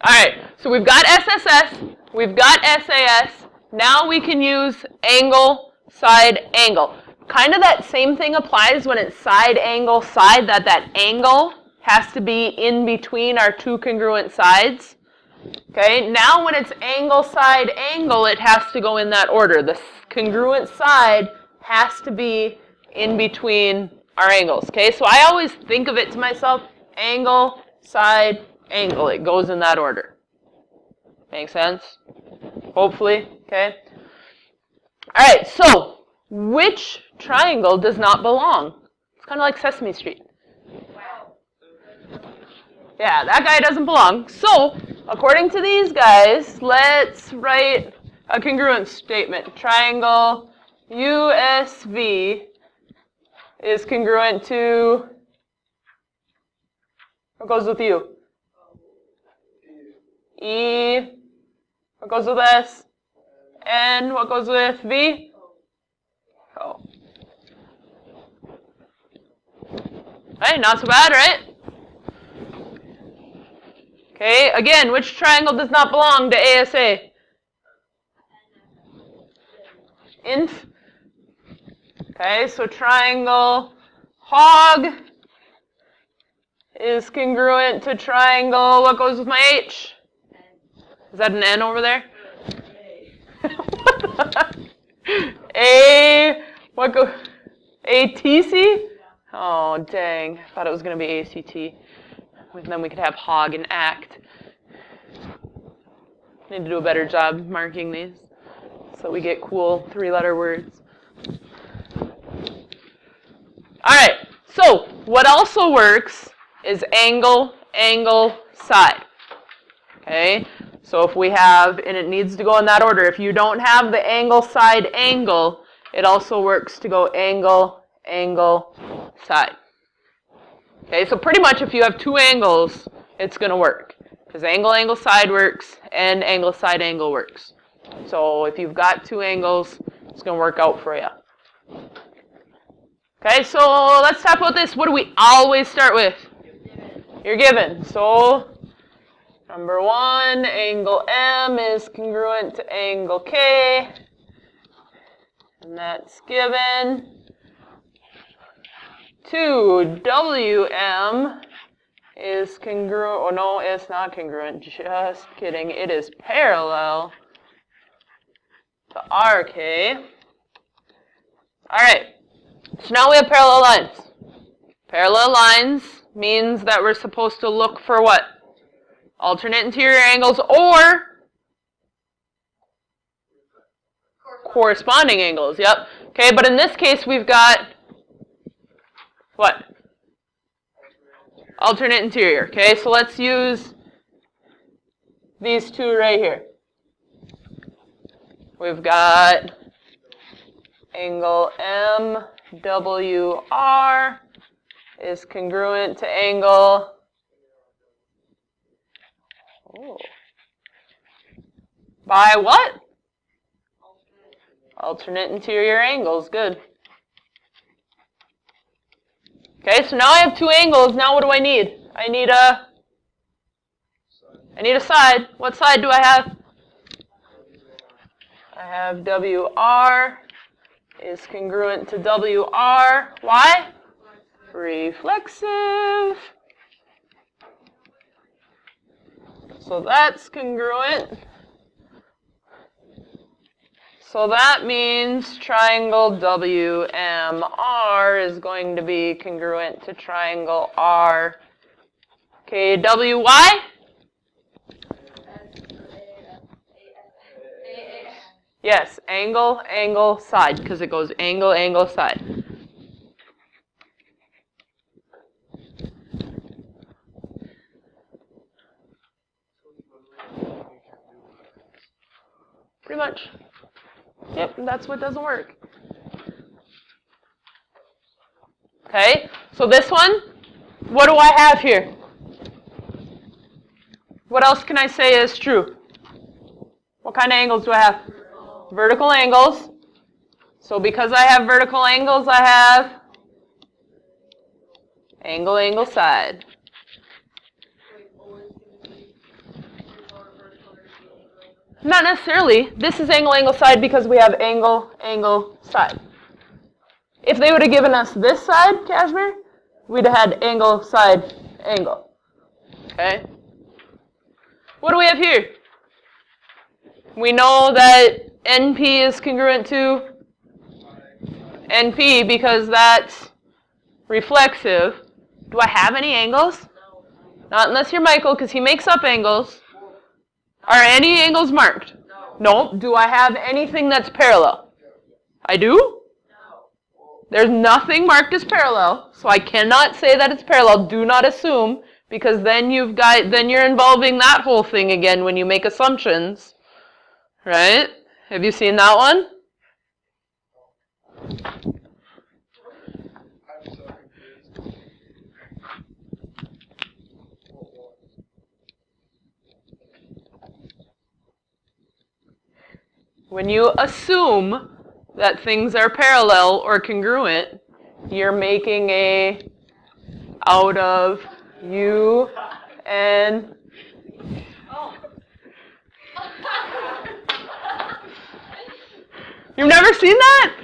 Alright, so we've got SSS, we've got SAS, now we can use angle, side, angle. Kind of that same thing applies when it's side, angle, side, that angle has to be in between our two congruent sides. Okay, now when it's angle, side, angle, it has to go in that order. The congruent side has to be in between our angles. Okay, so I always think of it to myself, angle, side, angle. It goes in that order. Make sense? Hopefully, okay? All right, so which triangle does not belong? It's kind of like Sesame Street. Yeah, that guy doesn't belong. So, according to these guys, let's write a congruence statement. Triangle USV is congruent to, what goes with U? E, what goes with S? N, what goes with V? O. Hey, not so bad, right? Okay, again, which triangle does not belong to ASA? Inf. Okay, so triangle hog is congruent to triangle, what goes with my H? Is that an N over there? A, what go? ATC? Oh, dang. I thought it was going to be ACT. And then we could have hog and act. Need to do a better job marking these so we get cool 3-letter words. Alright, so what also works is angle, angle, side. Okay, so if we have, and it needs to go in that order, if you don't have the angle, side, angle, it also works to go angle, angle, side. Okay, so pretty much if you have two angles, it's going to work. Because angle, angle, side works, and angle, side, angle works. So if you've got two angles, it's going to work out for you. Okay, so let's talk about this. What do we always start with? You're given. So number 1, angle M is congruent to angle K. And that's given. 2, WM is congruent, oh no, it's not congruent, just kidding. It is parallel to RK. Alright, so now we have parallel lines. Parallel lines means that we're supposed to look for what? Alternate interior angles or corresponding angles, yep. Okay, but in this case we've got what? Alternate interior. Okay, so let's use these two right here. We've got angle MWR is congruent to angle by what? Alternate interior angles. Good. Okay, so now I have two angles. Now what do I need? I need a side. What side do I have? I have WR is congruent to WR. Why? Reflexive. So that's congruent. So that means triangle WMR is going to be congruent to triangle RKWY. Yes, angle, angle, side, because it goes angle, angle, side. Pretty much. Yep, that's what doesn't work. Okay, so this one, what do I have here? What else can I say is true? What kind of angles do I have? Vertical angles. So because I have vertical angles, I have angle, angle, side. Not necessarily. This is angle, angle, side because we have angle, angle, side. If they would have given us this side, Kashmir, we'd have had angle, side, angle. Okay? What do we have here? We know that NP is congruent to NP because that's reflexive. Do I have any angles? Not unless you're Michael, because he makes up angles. Are any angles marked? No. Do I have anything that's parallel? I do? There's nothing marked as parallel, so I cannot say that it's parallel. Do not assume, because then you're involving that whole thing again when you make assumptions. Right? Have you seen that one? When you assume that things are parallel or congruent, you're making a out of U and You've never seen that?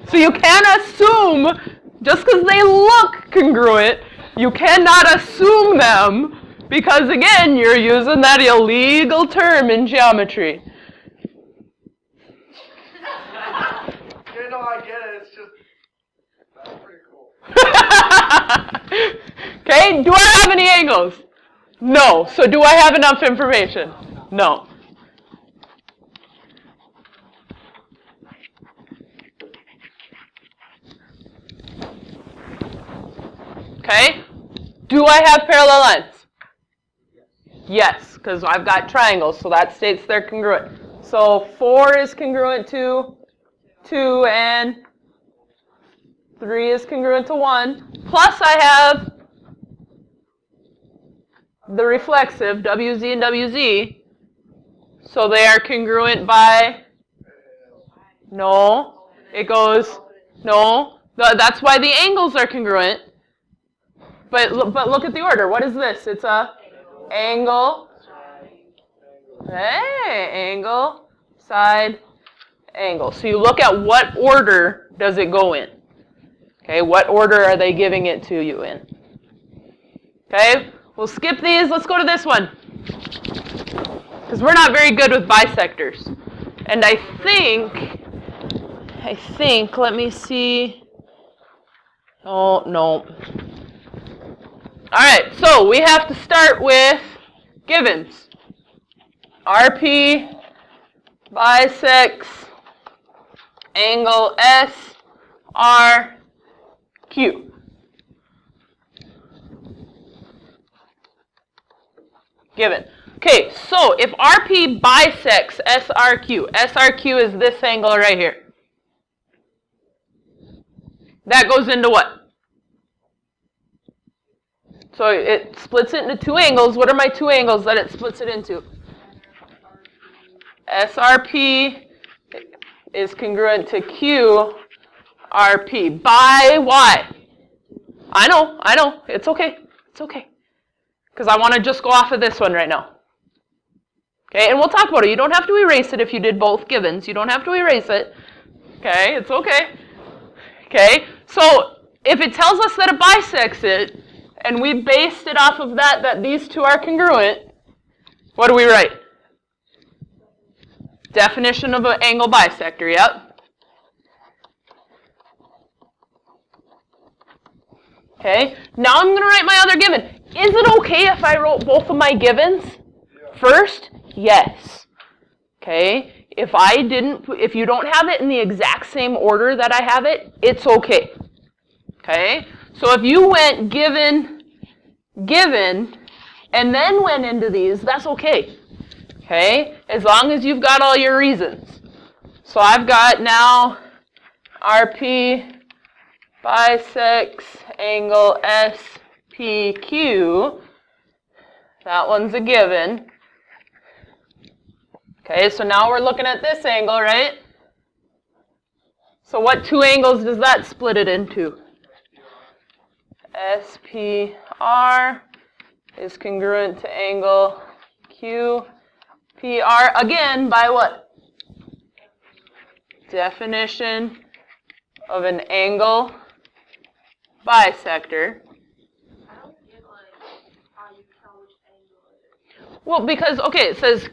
So you can't assume, just because they look congruent, you cannot assume them, because again, you're using that illegal term in geometry. You know, I get it, it's just, that's pretty cool. Okay, do I have any angles? No. So do I have enough information? No. Okay? Do I have parallel lines? Yes, because I've got triangles, so that states they're congruent. So 4 is congruent to 2, and 3 is congruent to 1. Plus I have the reflexive, WZ and WZ. So they are congruent by, no, it goes, no. That's why the angles are congruent. But look at the order. What is this? It's a angle, hey, angle, side, angle. So you look at what order does it go in. Okay, what order are they giving it to you in? Okay, we'll skip these. Let's go to this one. Because we're not very good with bisectors. And I think, let me see. Oh, no. All right, so we have to start with givens. RP bisects angle SRQ. Given. Okay, so if RP bisects SRQ, SRQ is this angle right here. That goes into what? So it splits it into two angles. What are my two angles that it splits it into? SRP is congruent to QRP. By Y. I know. It's okay. It's okay. Because I want to just go off of this one right now. Okay, and we'll talk about it. You don't have to erase it if you did both givens. You don't have to erase it. Okay, it's okay. Okay, so if it tells us that it bisects it, and we based it off of that these two are congruent, what do we write? Definition of an angle bisector, yep. Okay, now I'm going to write my other given. Is it okay if I wrote both of my givens first? Yes. Okay, if you don't have it in the exact same order that I have it, it's okay. Okay, so if you went given, and then went into these, that's okay. Okay, as long as you've got all your reasons. So I've got now RP bisects angle SPQ. That one's a given. Okay, so now we're looking at this angle, right? So what two angles does that split it into? SPR is congruent to angle QP. PR, again, by what? Definition of an angle bisector. Well, because, okay, it says,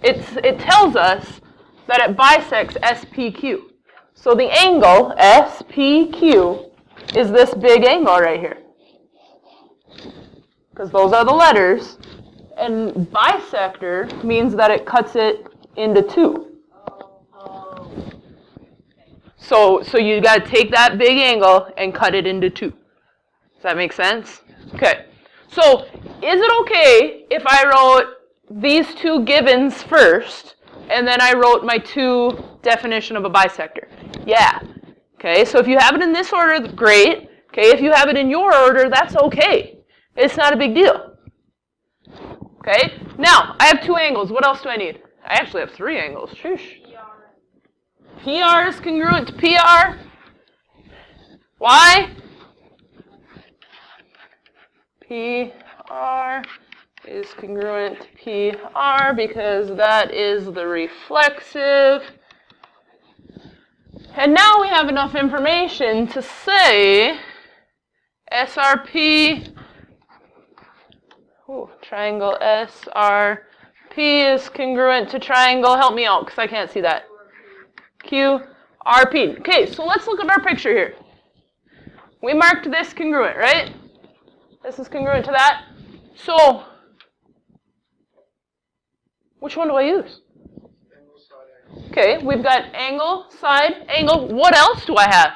it tells us that it bisects SPQ. So the angle, SPQ, is this big angle right here. Because those are the letters. And bisector means that it cuts it into two. So you got to take that big angle and cut it into two. Does that make sense? Okay. So is it okay if I wrote these two givens first, and then I wrote my two definition of a bisector? Yeah. Okay, so if you have it in this order, great. Okay, if you have it in your order, that's okay. It's not a big deal. Okay, now I have two angles. What else do I need? I actually have three angles. Sheesh. PR is congruent to PR. Why? PR is congruent to PR because that is the reflexive. And now we have enough information to say SRP, triangle SRP is congruent to triangle, help me out because I can't see that. QRP. Okay, so let's look at our picture here. We marked this congruent, right? This is congruent to that. So, which one do I use? Okay, we've got angle, side, angle. What else do I have?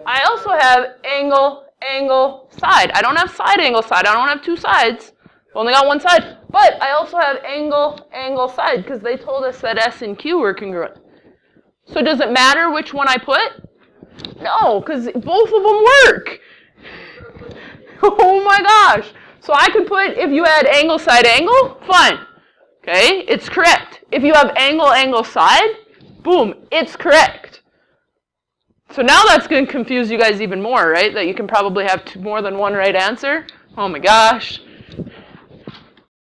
I also have angle, angle, side. I don't have side, angle, side. I don't have two sides. I've only got one side. But I also have angle, angle, side because they told us that S and Q were congruent. So does it matter which one I put? No, because both of them work. Oh my gosh. So I could put, if you had angle, side, angle, fine. Okay, it's correct. If you have angle, angle, side, boom, it's correct. So now that's going to confuse you guys even more, right? That you can probably have more than one right answer. Oh my gosh.